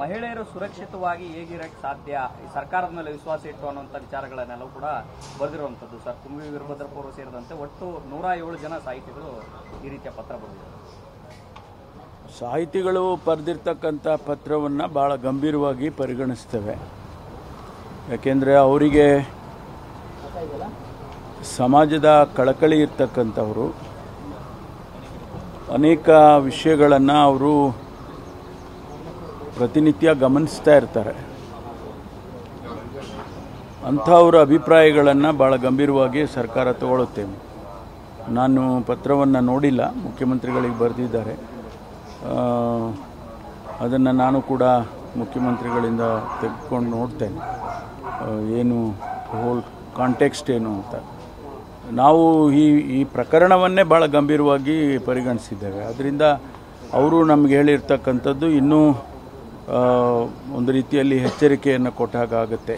ಮಹಿಳೆಯರು ಸುರಕ್ಷಿತವಾಗಿ ಹೇಗಿರಕ್ಕೆ ಸಾಧ್ಯ, ಸರ್ಕಾರದ ಮೇಲೆ ವಿಶ್ವಾಸ ಇಟ್ಟು ಅನ್ನುವಂಥ ವಿಚಾರಗಳನ್ನೆಲ್ಲವೂ ಕೂಡ ಬರೆದಿರುವಂಥದ್ದು ಸರ್. ಕುಂವಿ ವೀರಭದ್ರಪ್ಪ ಅವರು ಸೇರಿದಂತೆ ಒಟ್ಟು 107 ಜನ ಸಾಹಿತಿಗಳು ಈ ರೀತಿಯ ಪತ್ರ ಬರೆದಿದ್ದಾರೆ. ಸಾಹಿತಿಗಳು ಬರೆದಿರ್ತಕ್ಕಂಥ ಪತ್ರವನ್ನು ಭಾಳ ಗಂಭೀರವಾಗಿ ಪರಿಗಣಿಸ್ತೇವೆ. ಯಾಕೆಂದರೆ ಅವರಿಗೆ ಸಮಾಜದ ಕಳಕಳಿ ಇರ್ತಕ್ಕಂಥವರು, ಅನೇಕ ವಿಷಯಗಳನ್ನು ಅವರು ಪ್ರತಿನಿತ್ಯ ಗಮನಿಸ್ತಾ ಇರ್ತಾರೆ. ಅಂಥವ್ರ ಅಭಿಪ್ರಾಯಗಳನ್ನು ಭಾಳ ಗಂಭೀರವಾಗಿ ಸರ್ಕಾರ ತಗೊಳ್ಳುತ್ತೇವೆ. ನಾನು ಪತ್ರವನ್ನು ನೋಡಿಲ್ಲ, ಮುಖ್ಯಮಂತ್ರಿಗಳಿಗೆ ಬರೆದಿದ್ದಾರೆ. ಅದನ್ನು ನಾನು ಕೂಡ ಮುಖ್ಯಮಂತ್ರಿಗಳಿಂದ ತೆಗೆದುಕೊಂಡು ನೋಡ್ತೇನೆ, ಏನು ಹೋಲ್ ಕಾಂಟೆಕ್ಸ್ಟ್ ಏನು ಅಂತ. ನಾವು ಈ ಪ್ರಕರಣವನ್ನೇ ಭಾಳ ಗಂಭೀರವಾಗಿ ಪರಿಗಣಿಸಿದ್ದೇವೆ. ಅದರಿಂದ ಅವರು ನಮಗೆ ಹೇಳಿರ್ತಕ್ಕಂಥದ್ದು ಇನ್ನೂ ಒಂದು ರೀತಿಯಲ್ಲಿ ಎಚ್ಚರಿಕೆಯನ್ನು ಕೊಟ್ಟಾಗುತ್ತೆ.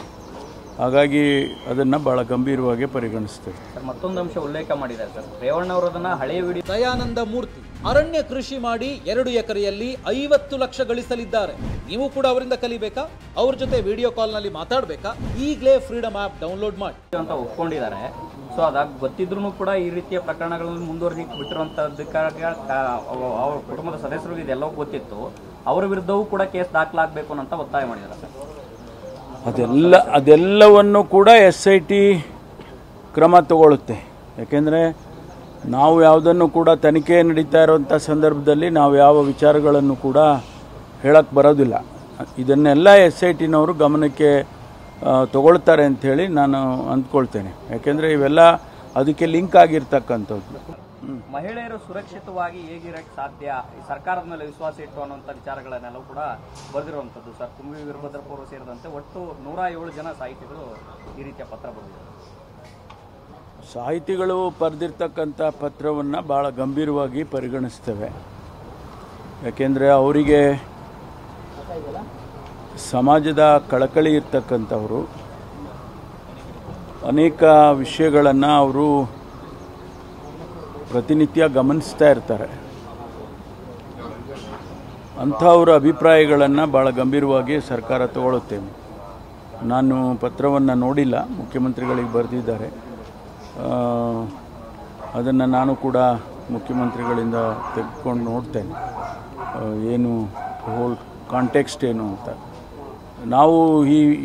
ಹಾಗಾಗಿ ಅದನ್ನು ಭಾಳ ಗಂಭೀರವಾಗಿ ಪರಿಗಣಿಸ್ತೇವೆ. ಮತ್ತೊಂದು ಅಂಶ ಉಲ್ಲೇಖ ಮಾಡಿದ್ದಾರೆ ಸರ್, ರೇವಣ್ಣವರದನ್ನ ಹಳೆಯ ವಿಡಿಯೋ. ದಯಾನಂದ ಮೂರ್ತಿ ಅರಣ್ಯ ಕೃಷಿ ಮಾಡಿ 2 ಎಕರೆಯಲ್ಲಿ 50 ಲಕ್ಷ ಗಳಿಸಲಿದ್ದಾರೆ. ನೀವು ಕೂಡ ಅವರಿಂದ ಕಲಿಬೇಕಾ? ಅವ್ರ ಜೊತೆ ವಿಡಿಯೋ ಕಾಲ್ನಲ್ಲಿ ಮಾತಾಡಬೇಕಾ? ಈಗಲೇ ಫ್ರೀಡಮ್ ಆ್ಯಪ್ ಡೌನ್ಲೋಡ್ ಮಾಡಿ ಅಂತ ಒಪ್ಕೊಂಡಿದ್ದಾರೆ. ಸೊ ಅದಾಗ ಗೊತ್ತಿದ್ರು ಕೂಡ ಈ ರೀತಿಯ ಪ್ರಕರಣಗಳನ್ನು ಮುಂದುವರಿಸಿ ಬಿಟ್ಟಿರುವಂತದ್ದಕ್ಕಾಗಿ ಅವ್ರ ಕುಟುಂಬದ ಸದಸ್ಯರಿಗೆ ಇದೆಲ್ಲವೂ ಗೊತ್ತಿತ್ತು. ಅವರ ವಿರುದ್ಧವೂ ಕೂಡ ಕೇಸ್ ದಾಖಲಾಗಬೇಕು ಅಂತ ಒತ್ತಾಯ ಮಾಡಿದ್ದಾರೆ ಸರ್. ಅದೆಲ್ಲವನ್ನು ಕೂಡ SIT ಕ್ರಮ ತಗೊಳ್ಳುತ್ತೆ. ಯಾಕೆಂದರೆ ನಾವು ಯಾವುದನ್ನು ಕೂಡ ತನಿಖೆ ನಡೀತಾ ಇರುವಂಥ ಸಂದರ್ಭದಲ್ಲಿ ನಾವು ಯಾವ ವಿಚಾರಗಳನ್ನು ಕೂಡ ಹೇಳಕ್ಕೆ ಬರೋದಿಲ್ಲ. ಇದನ್ನೆಲ್ಲ SITನವರು ಗಮನಕ್ಕೆ ತಗೊಳ್ತಾರೆ ಅಂಥೇಳಿ ನಾನು ಅಂದ್ಕೊಳ್ತೇನೆ. ಯಾಕೆಂದರೆ ಇವೆಲ್ಲ ಅದಕ್ಕೆ ಲಿಂಕ್ ಆಗಿರ್ತಕ್ಕಂಥದ್ದು. ಮಹಿಳೆಯರು ಸುರಕ್ಷಿತವಾಗಿ ಹೇಗಿರಕ್ಕೆ ಸಾಧ್ಯ, ಸರ್ಕಾರದ ಮೇಲೆ ವಿಶ್ವಾಸ ಇಟ್ಟು ಅನ್ನುವಂಥ ವಿಚಾರಗಳನ್ನೆಲ್ಲವೂ ಕೂಡ ಬರೆದಿರುವಂಥದ್ದು ಸರ್. ಕುಂವಿ ವೀರಭದ್ರಪ್ಪ ಅವರು ಸೇರಿದಂತೆ ಒಟ್ಟು 107 ಜನ ಸಾಹಿತಿಗಳು ಈ ರೀತಿಯ ಪತ್ರ ಬರೆದಿದ್ದಾರೆ. ಸಾಹಿತಿಗಳು ಬರೆದಿರ್ತಕ್ಕಂಥ ಪತ್ರವನ್ನು ಭಾಳ ಗಂಭೀರವಾಗಿ ಪರಿಗಣಿಸ್ತೇವೆ. ಯಾಕೆಂದರೆ ಅವರಿಗೆ ಸಮಾಜದ ಕಳಕಳಿ ಇರ್ತಕ್ಕಂಥವರು, ಅನೇಕ ವಿಷಯಗಳನ್ನು ಅವರು ಪ್ರತಿನಿತ್ಯ ಗಮನಿಸ್ತಾ ಇರ್ತಾರೆ. ಅಂಥವ್ರ ಅಭಿಪ್ರಾಯಗಳನ್ನು ಭಾಳ ಗಂಭೀರವಾಗಿ ಸರ್ಕಾರ ತಗೊಳ್ಳುತ್ತೇವೆ. ನಾನು ಪತ್ರವನ್ನು ನೋಡಿಲ್ಲ, ಮುಖ್ಯಮಂತ್ರಿಗಳಿಗೆ ಬರೆದಿದ್ದಾರೆ. ಅದನ್ನು ನಾನು ಕೂಡ ಮುಖ್ಯಮಂತ್ರಿಗಳಿಂದ ತೆಗೆದುಕೊಂಡು ನೋಡ್ತೇನೆ, ಏನು ಹೋಲ್ ಕಾಂಟೆಕ್ಸ್ಟ್ ಏನು ಅಂತ. ನಾವು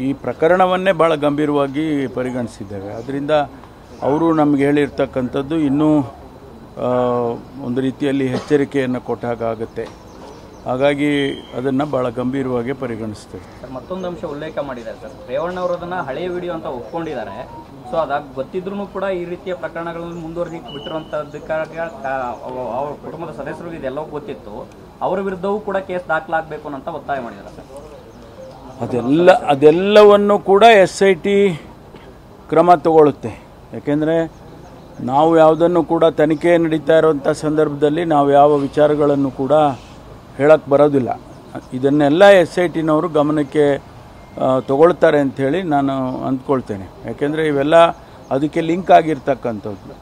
ಈ ಪ್ರಕರಣವನ್ನೇ ಭಾಳ ಗಂಭೀರವಾಗಿ ಪರಿಗಣಿಸಿದ್ದೇವೆ. ಅದರಿಂದ ಅವರು ನಮಗೆ ಹೇಳಿರ್ತಕ್ಕಂಥದ್ದು ಇನ್ನೂ ಒಂದು ರೀತಿಯಲ್ಲಿ ಎಚ್ಚರಿಕೆಯನ್ನು ಕೊಟ್ಟಾಗುತ್ತೆ. ಹಾಗಾಗಿ ಅದನ್ನು ಭಾಳ ಗಂಭೀರವಾಗಿ ಪರಿಗಣಿಸ್ತೇವೆ. ಮತ್ತೊಂದು ಅಂಶ ಉಲ್ಲೇಖ ಮಾಡಿದ್ದಾರೆ ಸರ್, ರೇವಣ್ಣವರದನ್ನ ಹಳೆಯ ವಿಡಿಯೋ ಅಂತ ಒಪ್ಕೊಂಡಿದ್ದಾರೆ. ಸೊ ಅದಾಗ ಗೊತ್ತಿದ್ರು ಕೂಡ ಈ ರೀತಿಯ ಪ್ರಕರಣಗಳನ್ನು ಮುಂದುವರಿಸಿ ಬಿಟ್ಟಿರುವಂತದ್ದಕ್ಕಾಗಿ ಅವ್ರ ಕುಟುಂಬದ ಸದಸ್ಯರಿಗೆ ಇದೆಲ್ಲವೂ ಗೊತ್ತಿತ್ತು. ಅವರ ವಿರುದ್ಧವೂ ಕೂಡ ಕೇಸ್ ದಾಖಲಾಗಬೇಕು ಅಂತ ಒತ್ತಾಯ ಮಾಡಿದ್ದಾರೆ ಸರ್. ಅದೆಲ್ಲವನ್ನು ಕೂಡ SIT ಕ್ರಮ ತಗೊಳ್ಳುತ್ತೆ. ಯಾಕೆಂದರೆ ನಾವು ಯಾವುದನ್ನು ಕೂಡ ತನಿಖೆ ನಡೀತಾ ಇರುವಂಥ ಸಂದರ್ಭದಲ್ಲಿ ನಾವು ಯಾವ ವಿಚಾರಗಳನ್ನು ಕೂಡ ಹೇಳಕ್ಕೆ ಬರೋದಿಲ್ಲ. ಇದನ್ನೆಲ್ಲ SITನವರು ಗಮನಕ್ಕೆ ತಗೊಳ್ತಾರೆ ಅಂಥೇಳಿ ನಾನು ಅಂದ್ಕೊಳ್ತೇನೆ. ಯಾಕೆಂದರೆ ಇವೆಲ್ಲ ಅದಕ್ಕೆ ಲಿಂಕ್ ಆಗಿರ್ತಕ್ಕಂಥದ್ದು.